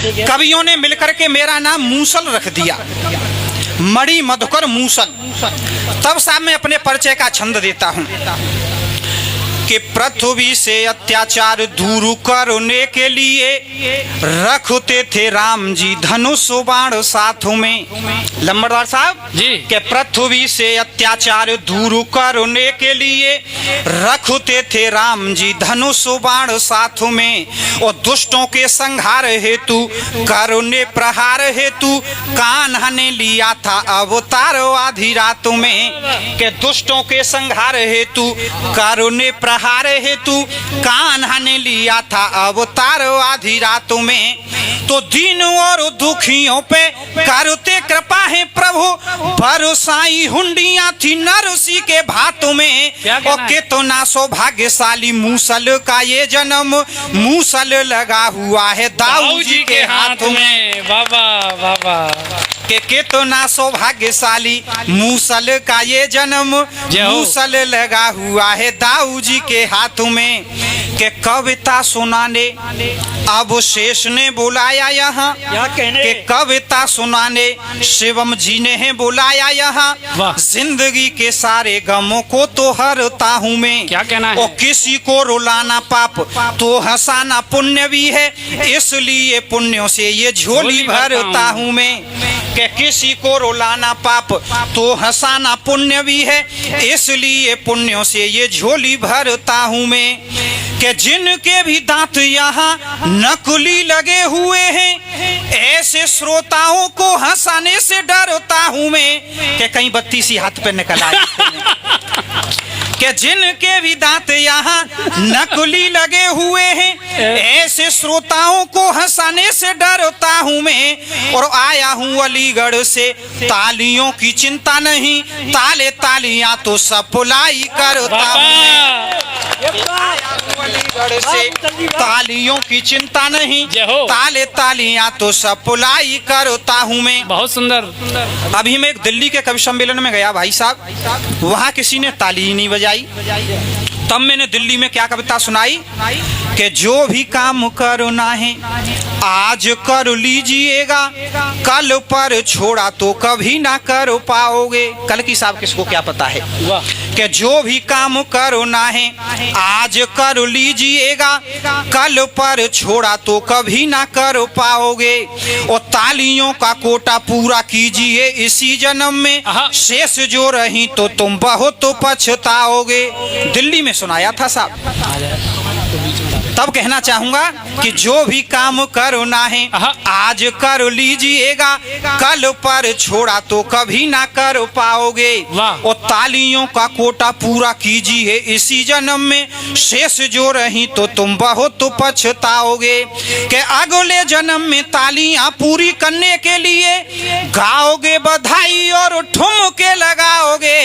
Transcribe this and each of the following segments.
कवियों ने मिलकर के मेरा नाम मूसल रख दिया, मणि मधुकर मूसल। तब साहब मैं अपने परिचय का छंद देता हूँ कि पृथ्वी से अत्याचार दूर करने के लिए रखते थे राम जी धनुष बाण साथों में। लंबरदार साहब जी कि पृथ्वी से अत्याचार दूर करने के लिए रखते थे राम जी धनुष बाण साथों में, और दुष्टों के संहार हेतु करुणे प्रहार हेतु कान्हा ने लिया था अवतार आधी रातों में। कि दुष्टों के संहार हेतु करुणे प्रहार हेतु कान्हा ने लिया था अवतार आधी रातों में। तो दीनों और दुखियों पे करते कृपा है प्रभु, बरसाई हुंडियां थी नरसी के भातों में। और कितना सौभाग्यशाली मूसल का ये जन्म, मूसल लगा हुआ है दाऊ जी के हाथों में। बाबा बाबा के कितना सौभाग्यशाली मूसल का ये जन्म, मूसल लगा हुआ है दाऊ जी के हाथों में। के कविता सुनाने अब शेष ने बुलाया यहाँ, के कविता सुनाने शिवम जी ने है बुलाया यहाँ। जिंदगी के सारे गमों को तो हरता हूँ मैं, क्या कहना है? और किसी को रुलाना पाप तो हंसाना पुण्य भी है, इसलिए पुण्यों से ये झोली भरता हूँ मैं। कि किसी को रुलाना पाप तो हंसाना पुण्य भी है, इसलिए पुण्यों से ये झोली भरता हूँ मैं। कि जिनके भी दांत यहाँ नकली लगे हुए हैं, ऐसे श्रोताओं को हंसाने से डरता हूँ मैं। कि कहीं बत्ती सी हाथ पे निकल आए कि जिनके भी दांत यहाँ नकली लगे हुए हैं, ऐसे श्रोताओं को हंसाने से डरता हूँ मैं। और आया हूँ अलीगढ़ से, तालियों की चिंता नहीं, ताले तालियां तो सप्लाई करता हूँ। अलीगढ़ से तालियों की चिंता नहीं, ताले तालियां तो सप्लाई करता हूँ मैं। बहुत सुंदर। अभी मैं एक दिल्ली के कवि सम्मेलन में गया भाई साहब, वहाँ किसी ने ताली ही नहीं बजाई। तब मैंने दिल्ली में क्या कविता सुनाई कि जो भी काम करना है आज कर लीजिएगा, कल पर छोड़ा तो कभी ना कर पाओगे। कल की साहब किसको क्या पता है कि जो भी काम करना है आज कर लीजिएगा, कल पर छोड़ा तो कभी ना कर पाओगे। और तालियों का कोटा पूरा कीजिए इसी जन्म में, शेष जो रही तो तुम बहुत पछताओगे। दिल्ली में सुनाया था साहब। तब कहना चाहूंगा कि जो भी काम करना है आज कर लीजिएगा, कल पर छोड़ा तो कभी ना कर पाओगे। और तालियों का कोटा पूरा कीजिए इसी जन्म में, शेष जो रही तो तुम बहुत पछताओगे। कि अगले जन्म में तालियां पूरी करने के लिए गाओगे बधाई और ठुमके लगाओगे।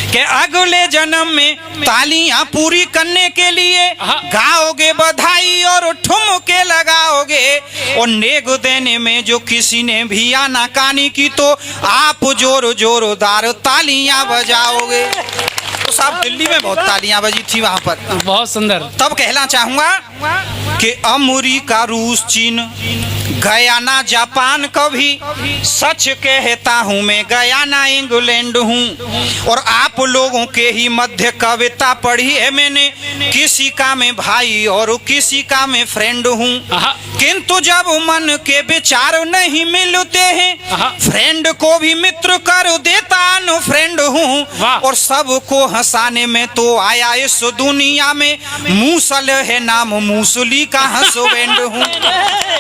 कि अगले जन्म में तालियां पूरी करने के लिए गाओगे बधाई और ठुमके लगाओगे। और नेग देने में जो किसी ने भी आनाकानी की तो आप जोर जोरदार तालियां बजाओगे। तो साहब दिल्ली में बहुत तालियां बजी थी वहां पर। बहुत सुंदर। तब कहना चाहूंगा कि अमेरिका रूस चीन गयाना जापान कभी सच कहता हूँ मैं, गयाना इंग्लैंड हूँ। और आप लोगों के ही मध्य कविता पढ़ी है मैंने, किसी का मैं भाई और किसी का मैं फ्रेंड हूँ। किंतु जब मन के विचार नहीं मिलते हैं, फ्रेंड को भी मित्र कर देता नो फ्रेंड हूँ। और सबको हंसाने में तो आया इस दुनिया में, मूसल है नाम मूसली का हसबैंड हूँ।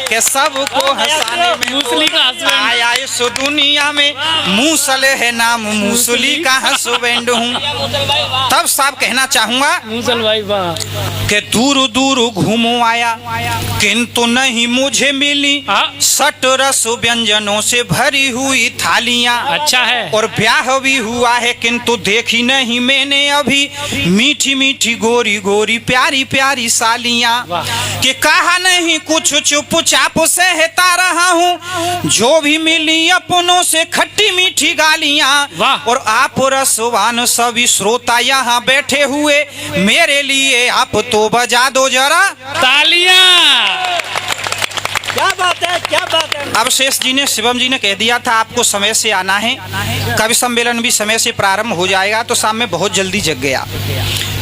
कि सबको हंसाने में तो आया इस दुनिया में, मूसल है नाम मूसली का हसबैंड हूँ। तब साहब कहना चाहूंगा मूसल भाई कि दूर दूर घूमो आया किंतु नहीं मुझे मिली, सट रस व्यंजनों से भरी हुई थालियां। अच्छा है। और ब्याह भी हुआ है किंतु देखी नहीं मैंने अभी, मीठी मीठी गोरी गोरी प्यारी प्यारी सालियां। कि कहा नहीं कुछ चुपचाप सहता रहा हूँ, जो भी मिली अपनों से खट्टी मीठी गालियां। और आप रसवान सभी श्रोता यहाँ बैठे हुए, मेरे लिए आप तो बजा दो जरा तालियां। क्या बात है, क्या बात है। अब शेष जी ने, शिवम जी ने कह दिया था आपको समय से आना है, कवि सम्मेलन भी समय से प्रारंभ हो जाएगा, तो शाम में बहुत जल्दी जग गया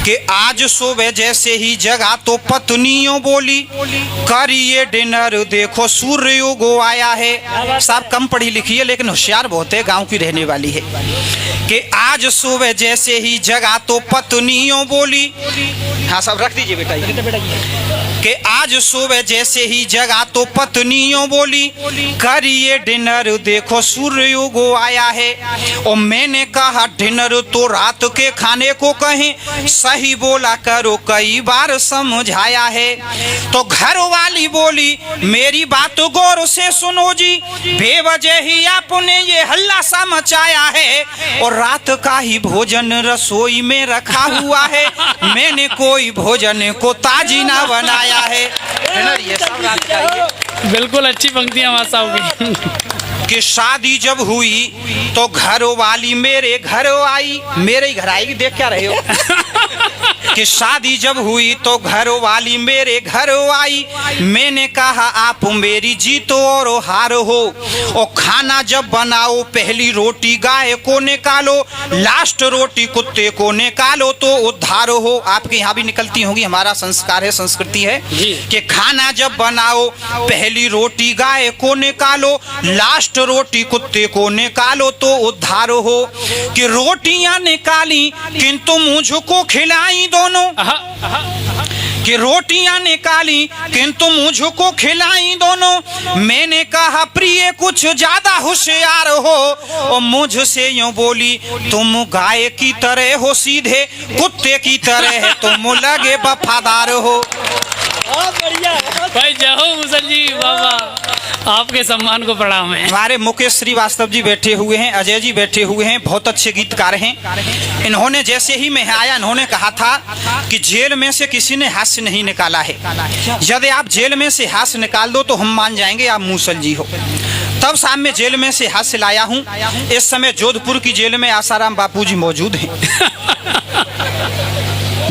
कि आज सुबह जैसे ही जगा तो पत्नियों बोली करिए डिनर, देखो सूर्य उगो आया है। साहब कम पढ़ी लिखी है लेकिन होशियार बहुत है, गांव की रहने वाली है। कि आज सुबह जैसे ही जगा तो पत्नियों बोली, हाँ सब रख दीजिए बेटा कि आज सुबह जैसे ही जगा तो पत्नियों बोली करिए डिनर, देखो सूर्य उगो आया है। और मैंने कहा डिनर तो रात के खाने को कहें, सही बोला करो कई बार समझाया है। तो घर वाली बोली मेरी बात गौर से सुनो जी, बेवजह ही आपने ये हल्ला सा मचाया है, और रात का ही भोजन रसोई में रखा हुआ है, मैंने कोई भोजन को ताजी ना बनाया है। ये सब रात का ही है। बिल्कुल अच्छी पंक्तियां मां साहब की। कि शादी जब हुई तो घर वाली मेरे घर आई, मेरे ही घर आएगी, देख क्या रहे हो। कि शादी जब हुई तो घर वाली मेरे घर आई, मैंने कहा आप मेरी जीतो और हार हो। और खाना जब बनाओ पहली रोटी गाय को निकालो, लास्ट रोटी कुत्ते को निकालो तो उद्धार हो। आपके यहाँ भी निकलती होगी, हमारा संस्कार है, संस्कृति है कि खाना जब बनाओ पहली रोटी गाय को निकालो, लास्ट रोटी कुत्ते को निकालो तो उद्धार हो। कि रोटियां निकाली किंतु मुझको खिलाई दोनों, कि रोटियां निकाली किंतु मुझको खिलाई दोनों। मैंने कहा प्रिय कुछ ज्यादा होशियार हो, और मुझसे यूं बोली तुम गाय की तरह हो सीधे, कुत्ते की तरह तुम लगे वफादार हो। बहुत बढ़िया भाई जय हो मुसल जी, बाबा आपके सम्मान को प्रणाम है। हमारे मुकेश श्रीवास्तव जी बैठे हुए हैं, अजय जी बैठे हुए हैं, बहुत अच्छे गीतकार हैं। इन्होंने जैसे ही मैं आया, इन्होंने कहा था कि जेल में से किसी ने हास्य नहीं निकाला है, यदि आप जेल में से हास्य निकाल दो तो हम मान जाएंगे आप मूसल जी हो। तब शाम में जेल में से हास्य लाया हूँ। इस समय जोधपुर की जेल में आसाराम बापू जी मौजूद हैं।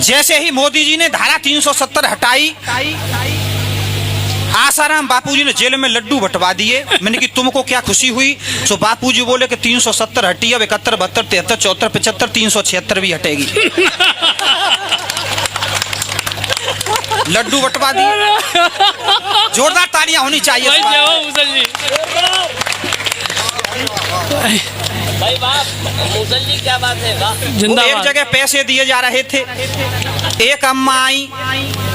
जैसे ही मोदी जी ने धारा 370 हटाई, आसाराम बापूजी ने जेल में लड्डू बंटवा दिए। मैंने कि तुमको क्या खुशी हुई? तो बापूजी बोले कि 370 हटी, अब 71, 72, 73, 74, 75, 376 भी हटेगी। लड्डू बंटवा दिए। जोरदार तालियां होनी चाहिए। भाई जय हो मुसल जी। भाई वाह, मुसल जी क्या बात है, वाह। एक जिंदाबाद। जगह पैसे दिए जा रहे थे, एक अम्मा आई,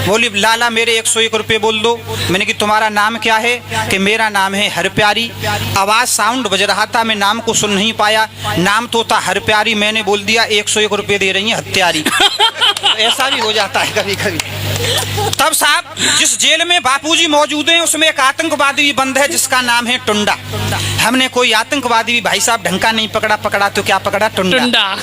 बोली लाला मेरे 101 रुपये बोल दो। मैंने कि तुम्हारा नाम क्या है? कि मेरा नाम है हर प्यारी। आवाज साउंड बज रहा था, मैं नाम को सुन नहीं पाया, नाम तो था हर प्यारी, मैंने बोल दिया 101 रुपये दे रही है हत्यारी। तो ऐसा भी हो जाता है कभी कभी। तब साहब जिस जेल में बापूजी मौजूद हैं उसमें एक आतंकवादी भी बंद है जिसका नाम है टुंडा। हमने कोई आतंकवादी भी भाई साहब ढंग का नहीं पकड़ा तो क्या पकड़ा? टुंडा।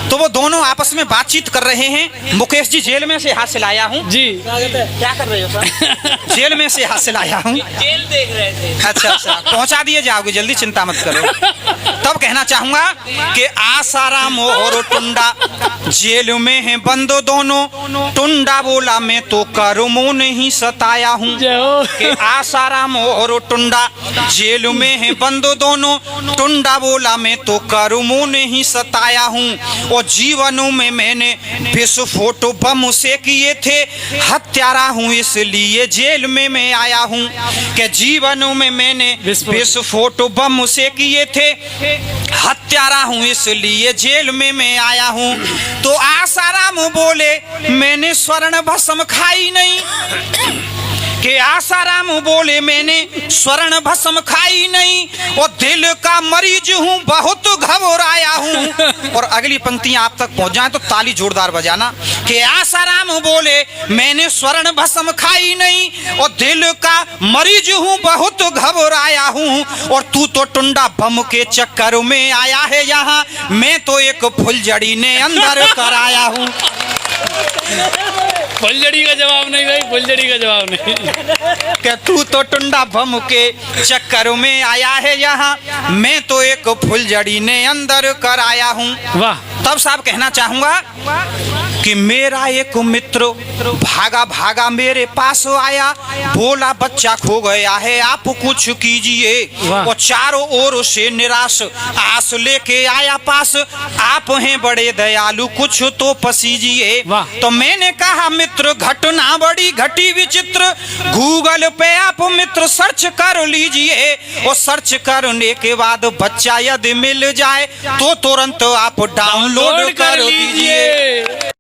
तो वो दोनों आपस में बातचीत कर रहे हैं। मुकेश जी जेल में से हाथ से लाया हूँ जी। क्या कर रहे हो सर? जेल में से हाथ से लाया हूँ। जेल देख रहे थे। अच्छा पहुंचा दिए जाओगे, जल्दी चिंता मत करो। तब कहना चाहूंगा कि आसाराम और टुंडा जेल में है बंद दोनों। टुंडा बोला मैं तो कर्मों नहीं सताया हूँ। कि आसाराम और टुंडा जेल में है बंद दोनों। टुंडा बोला मैं तो कर्मों नहीं सताया हूँ, और जीवनों में मैंने विस्फोट बम से किए थे, हत्यारा हूँ इसलिए जेल में मैं आया हूँ। कि जीवनों में मैंने विस्फोट बम से किए थे, हत्यारा हूँ इसलिए जेल में मैं आया हूँ। तो आसाराम बोले मैंने स्वर्ण भस्म खाई नहीं। कि आसाराम बोले मैंने स्वर्ण भस्म खाई नहीं, और दिल का मरीज हूँ बहुत घबराया हूँ। और अगली पंक्तियां आप तक पहुंच जाए तो ताली जोरदार बजाना। कि आसाराम बोले मैंने स्वर्ण भस्म खाई नहीं, और दिल का मरीज हूँ बहुत घबराया हूँ। और तू तो टुंडा बम के चक्कर में आया है यहाँ, मैं तो एक फुलझड़ी ने अंदर कराया हूँ। फुलझड़ी का जवाब नहीं भाई, फुलझड़ी का जवाब नहीं। कि तू तो टुंडा बम के चक्कर में आया है यहाँ, मैं तो एक फुलझड़ी ने अंदर कराया हूँ। वाह तब साहब कहना चाहूंगा कि मेरा एक मित्र भागा भागा मेरे पास आया, बोला बच्चा खो गया है आप कुछ कीजिए। वाह। वो चारों ओर से निराश आस लेके आया पास, आप हैं बड़े दयालु कुछ तो पसीजिए। वाह। तो मैंने कहा मित्र घटना बड़ी घटी विचित्र, गूगल पे आप मित्र सर्च कर लीजिए। और सर्च करने के बाद बच्चा यदि मिल जाए तो तुरंत आप डाउनलोड कर लीजिए।